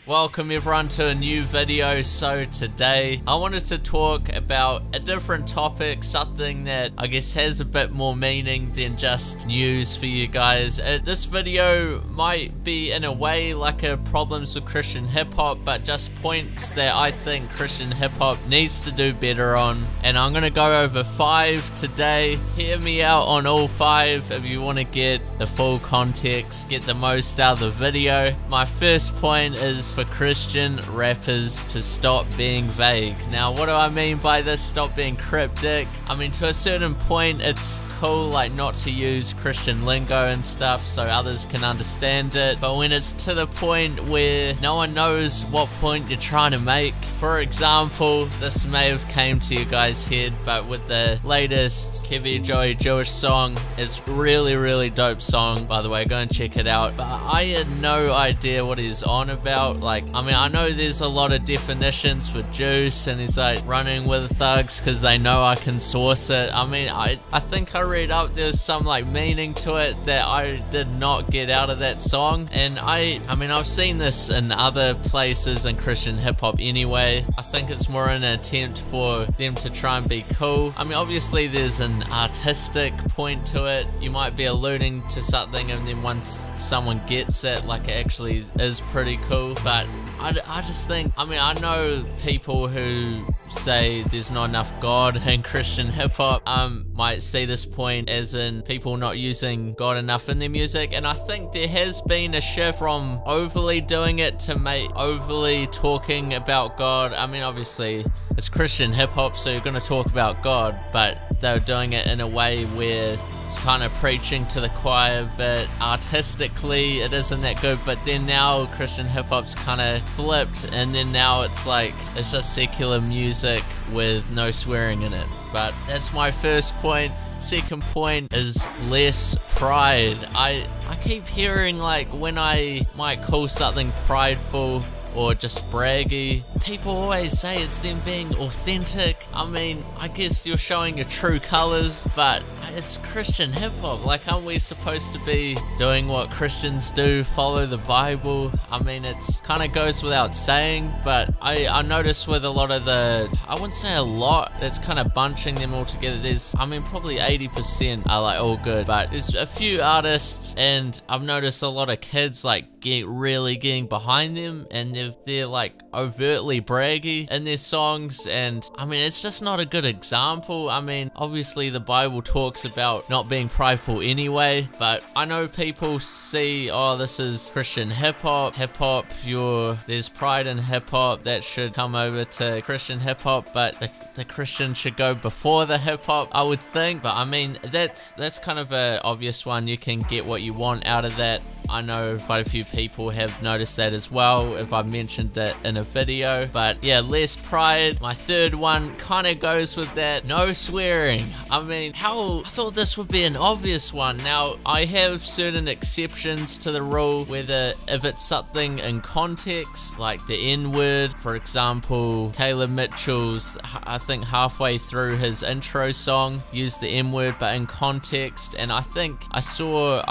Welcome everyone to a new video. So today I wanted to talk about a different topic, something that I guess has a bit more meaning than just news for you guys. This video might be in a way like a problems with Christian hip-hop, but just points that I think Christian hip-hop needs to do better on, and I'm gonna go over 5 today. Hear me out on all 5 if you want to get the full context, get the most out of the video. My first point is for Christian rappers to stop being vague. Now, what do I mean by this? Stop being cryptic. I mean, to a certain point, it's cool like not to use Christian lingo and stuff so others can understand it, but when it's to the point where no one knows what point you're trying to make. For example, this may have came to you guys' head, but with the latest Kevy Joey Jewish song, it's really dope song, by the way, go and check it out. But I had no idea what he's on about. Like, I mean, I know there's a lot of definitions for juice, and he's like running with thugs because they know I can source it. I mean, I think I read up there's some like meaning to it that I did not get out of that song. And I mean, I've seen this in other places in Christian hip-hop anyway. I think it's more an attempt for them to try and be cool. I mean, obviously there's an artistic point to it. You might be alluding to something, and then once someone gets it, like, it actually is pretty cool. But I just think, I mean, I know people who say there's not enough God in Christian hip-hop might see this point as in people not using God enough in their music, and I think there has been a shift from overly doing it to overly talking about God. I mean, obviously it's Christian hip-hop, so you're gonna talk about God, but they're doing it in a way where it's kind of preaching to the choir, but artistically it isn't that good. But then now Christian hip-hop's kind of flipped, and then now it's like it's just secular music with no swearing in it. But that's my first point. Second point is less pride. I keep hearing, like, when I might call something prideful or just braggy, people always say it's them being authentic. I mean, I guess you're showing your true colors, but it's Christian hip-hop. Like, aren't we supposed to be doing what Christians do, follow the Bible? I mean, it's kind of goes without saying, but I notice with a lot of I wouldn't say a lot, that's kind of bunching them all together. There's, I mean, probably 80% are like all good, but there's a few artists, and I've noticed a lot of kids like really getting behind them, and they're like overtly braggy in their songs, and I mean, it's just not a good example. I mean, obviously the Bible talks about not being prideful anyway, but I know people see, oh, this is Christian hip-hop, there's pride in hip-hop, that should come over to Christian hip-hop, but the Christian should go before the hip-hop, I would think. But I mean, that's kind of a obvious one. You can get what you want out of that. I know quite a few people have noticed that as well, if I've mentioned it in a video. But yeah, less pride. My third one kind of goes with that. No swearing. I mean, I thought this would be an obvious one. Now, I have certain exceptions to the rule, whether if it's something in context, like the N-word. For example, Caleb Mitchell's, I think halfway through his intro song, used the N-word, but in context. And I think I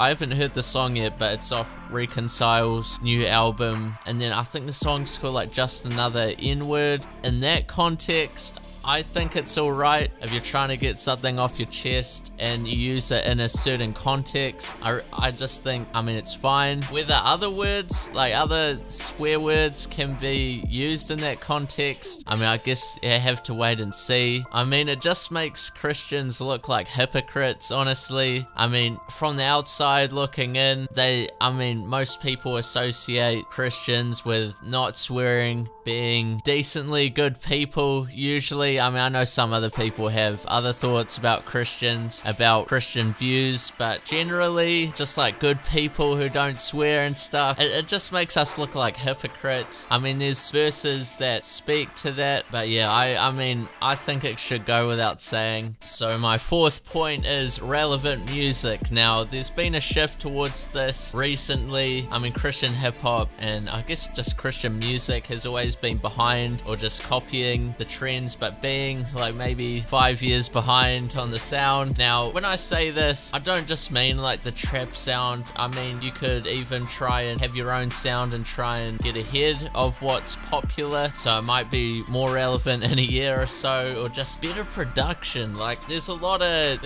haven't heard the song yet, but it's off Reconcile's new album, and then I think the song's called like Just Another N-word. In that context, I think it's alright if you're trying to get something off your chest and you use it in a certain context. I just think, I mean, it's fine. Whether other words, like other swear words, can be used in that context, I mean, I guess you have to wait and see. I mean, it just makes Christians look like hypocrites, honestly. I mean, from the outside looking in, I mean, most people associate Christians with not swearing, being decently good people, usually. I mean, I know some other people have other thoughts about Christians, about Christian views, but generally, just like good people who don't swear and stuff, it just makes us look like hypocrites. I mean, there's verses that speak to that, but yeah, I mean, I think it should go without saying. So my fourth point is relevant music. Now, there's been a shift towards this recently. I mean, Christian hip-hop, and I guess just Christian music, has always been behind or just copying the trends, but being like maybe 5 years behind on the sound. Now, when I say this, I don't just mean like the trap sound. I mean, you could even try and have your own sound and try and get ahead of what's popular, so it might be more relevant in a year or so, or just better production. Like, there's a lot of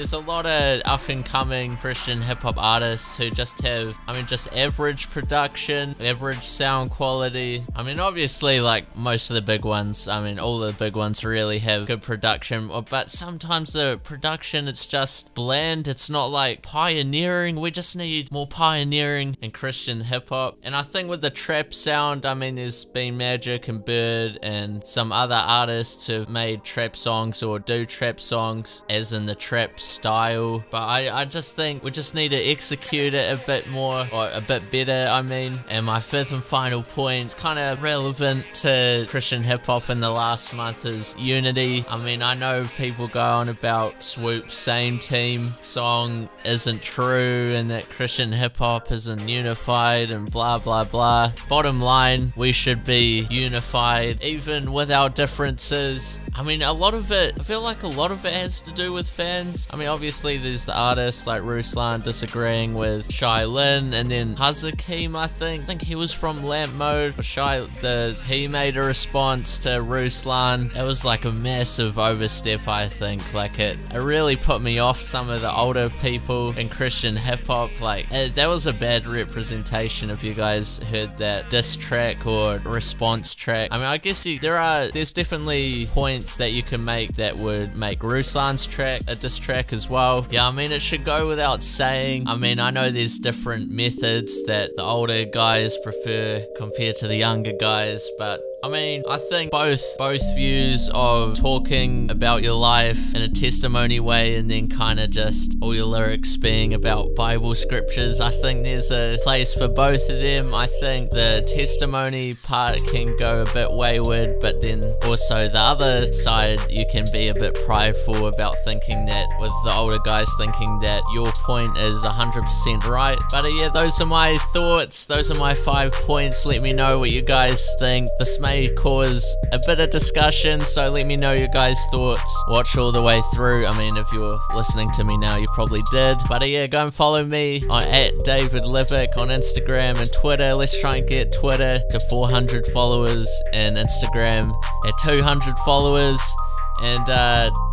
up and coming Christian hip-hop artists who just have, I mean, just average production, average sound quality. I mean, obviously, like most of the big ones, I mean, all the big ones really have good production, but sometimes the production, it's just bland. It's not like pioneering. We just need more pioneering in Christian hip-hop. And I think with the trap sound, I mean, there's been Magic and Bird and some other artists who've made trap songs or do trap songs as in the trap style, but I just think we just need to execute it a bit more, or a bit better, I mean. And my fifth and final point is kind of relevant to Christian hip-hop in the last month, is unity. I mean, I know people go on about Swoop's Same Team song isn't true and that Christian hip-hop isn't unified and blah blah blah. Bottom line, we should be unified even with our differences. I mean, a lot of it, I feel like a lot of it has to do with fans. I mean, obviously there's the artists like Ruslan disagreeing with Shai Lin, and then Hazakim, I think he was from Lamp Mode. He made a response to Ruslan. It was like a massive overstep, I think. Like, it really put me off some of the older people in Christian hip-hop. Like, that was a bad representation if you guys heard that diss track or response track. I mean, I guess there's definitely points that you can make that would make Ruslan's track a diss track as well. Yeah, I mean, it should go without saying. I mean, I know there's different methods that the older guys prefer compared to the younger guys, but I mean, I think both views of talking about your life in a testimony way and then kind of just all your lyrics being about Bible scriptures, I think there's a place for both of them. I think the testimony part can go a bit wayward, but then also the other side, you can be a bit prideful about thinking that, with the older guys thinking that your point is 100% right. But yeah, those are my thoughts. Those are my 5 points. Let me know what you guys think. This may cause a bit of discussion, so let me know your guys' thoughts. Watch all the way through. I mean, if you're listening to me now, you probably did. But yeah, go and follow me on @DavidLivick on Instagram and Twitter. Let's try and get Twitter to 400 followers and Instagram at 200 followers and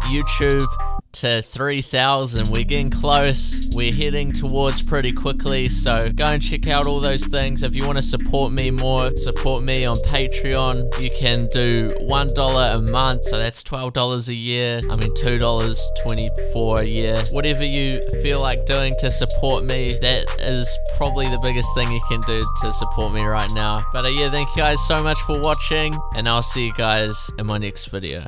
YouTube to 3,000. We're getting close. We're heading towards pretty quickly, so go and check out all those things. If you want to support me more, support me on Patreon. You can do $1 a month, so that's $12 a year. I mean, $2.24 a year. Whatever you feel like doing to support me, that is probably the biggest thing you can do to support me right now. But yeah, thank you guys so much for watching, and I'll see you guys in my next video.